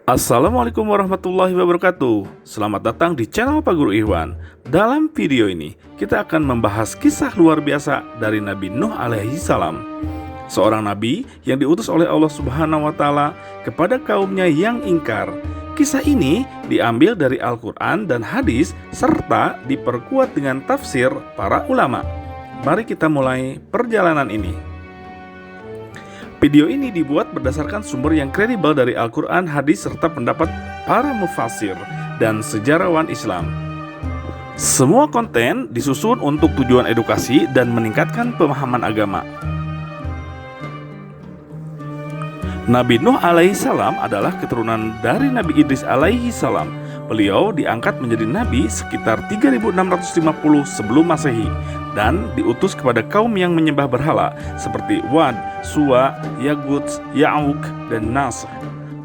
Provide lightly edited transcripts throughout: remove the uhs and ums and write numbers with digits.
Assalamualaikum warahmatullahi wabarakatuh. Selamat datang di channel Pak Guru Ikhwan. Dalam video ini kita akan membahas kisah luar biasa dari Nabi Nuh alaihi salam, seorang nabi yang diutus oleh Allah Subhanahu wa taala kepada kaumnya yang ingkar. Kisah ini diambil dari Al-Quran dan hadis serta diperkuat dengan tafsir para ulama. Mari kita mulai perjalanan ini. Video ini dibuat berdasarkan sumber yang kredibel dari Al-Quran, hadis, serta pendapat para mufassir dan sejarawan Islam. Semua konten disusun untuk tujuan edukasi dan meningkatkan pemahaman agama. Nabi Nuh alaihi salam adalah keturunan dari Nabi Idris alaihi salam. Beliau diangkat menjadi nabi sekitar 3650 sebelum Masehi dan diutus kepada kaum yang menyembah berhala seperti Wad, Suwa, Yaguts, Ya'uk, dan Nasr.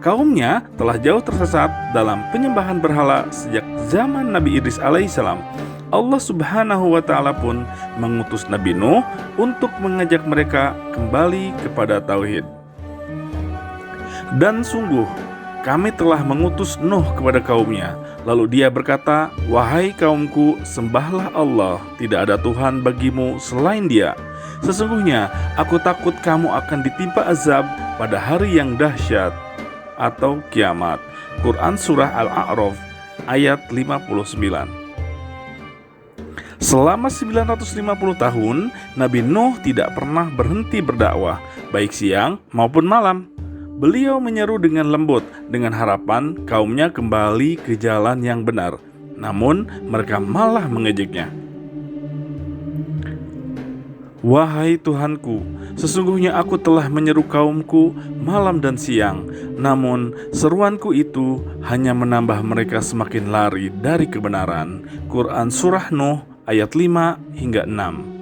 Kaumnya telah jauh tersesat dalam penyembahan berhala sejak zaman Nabi Idris alaihissalam. Allah Subhanahu wa taala pun mengutus Nabi Nuh untuk mengajak mereka kembali kepada tauhid. Dan sungguh kami telah mengutus Nuh kepada kaumnya. Lalu dia berkata, "Wahai kaumku, sembahlah Allah, tidak ada Tuhan bagimu selain Dia. Sesungguhnya aku takut kamu akan ditimpa azab pada hari yang dahsyat atau kiamat." Quran Surah Al-A'raf ayat 59. Selama 950 tahun, Nabi Nuh tidak pernah berhenti berdakwah, baik siang maupun malam. Beliau menyeru dengan lembut dengan harapan kaumnya kembali ke jalan yang benar. Namun mereka malah mengejeknya. "Wahai Tuhanku, sesungguhnya aku telah menyeru kaumku malam dan siang. Namun seruanku itu hanya menambah mereka semakin lari dari kebenaran." Quran Surah Nuh ayat 5 hingga 6.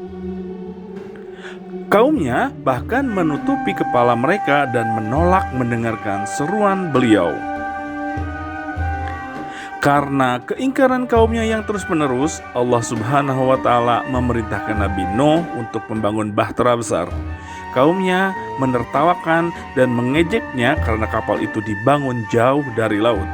Kaumnya bahkan menutupi kepala mereka dan menolak mendengarkan seruan beliau. Karena keingkaran kaumnya yang terus-menerus, Allah Subhanahu wa taala memerintahkan Nabi Nuh untuk membangun bahtera besar. Kaumnya menertawakan dan mengejeknya karena kapal itu dibangun jauh dari laut.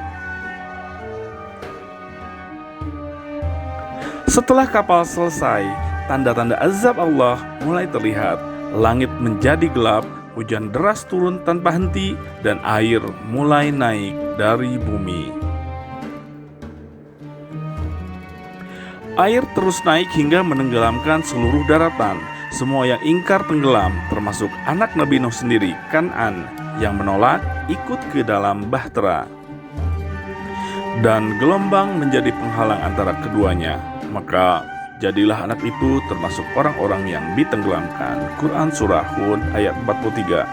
Setelah kapal selesai, tanda-tanda azab Allah mulai terlihat. Langit menjadi gelap, hujan deras turun tanpa henti, dan air mulai naik dari bumi. Air terus naik hingga menenggelamkan seluruh daratan. Semua yang ingkar tenggelam, termasuk anak Nabi Nuh sendiri, Kan'an, yang menolak ikut ke dalam bahtera. Dan gelombang menjadi penghalang antara keduanya. Maka jadilah anak itu termasuk orang-orang yang ditenggelamkan. Quran Surah Hud ayat 43.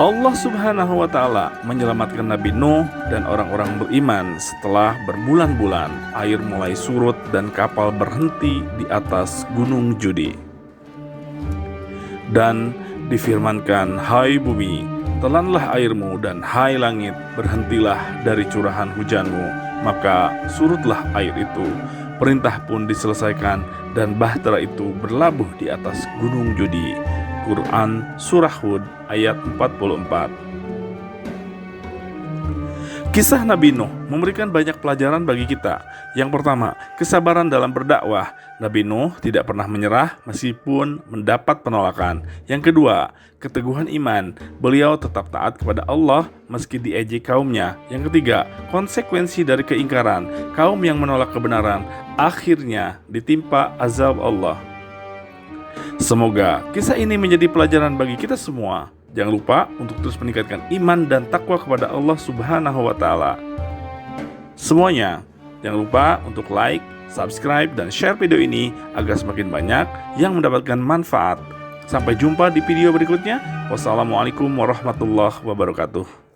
Allah Subhanahu wa taala menyelamatkan Nabi Nuh dan orang-orang beriman setelah berbulan-bulan air mulai surut dan kapal berhenti di atas gunung Judi. Dan difirmankan, "Hai bumi, telanlah airmu, dan hai langit, berhentilah dari curahan hujanmu." Maka surutlah air itu. Perintah pun diselesaikan dan bahtera itu berlabuh di atas gunung Judi. Quran Surah Hud ayat 44. Kisah Nabi Nuh memberikan banyak pelajaran bagi kita. Yang pertama, kesabaran dalam berdakwah. Nabi Nuh tidak pernah menyerah meskipun mendapat penolakan. Yang kedua, keteguhan iman. Beliau tetap taat kepada Allah meski diejek kaumnya. Yang ketiga, konsekuensi dari keingkaran. Kaum yang menolak kebenaran akhirnya ditimpa azab Allah. Semoga kisah ini menjadi pelajaran bagi kita semua. Jangan lupa untuk terus meningkatkan iman dan takwa kepada Allah Subhanahu wa taala. Semuanya, jangan lupa untuk like, subscribe, dan share video ini agar semakin banyak yang mendapatkan manfaat. Sampai jumpa di video berikutnya. Wassalamualaikum warahmatullahi wabarakatuh.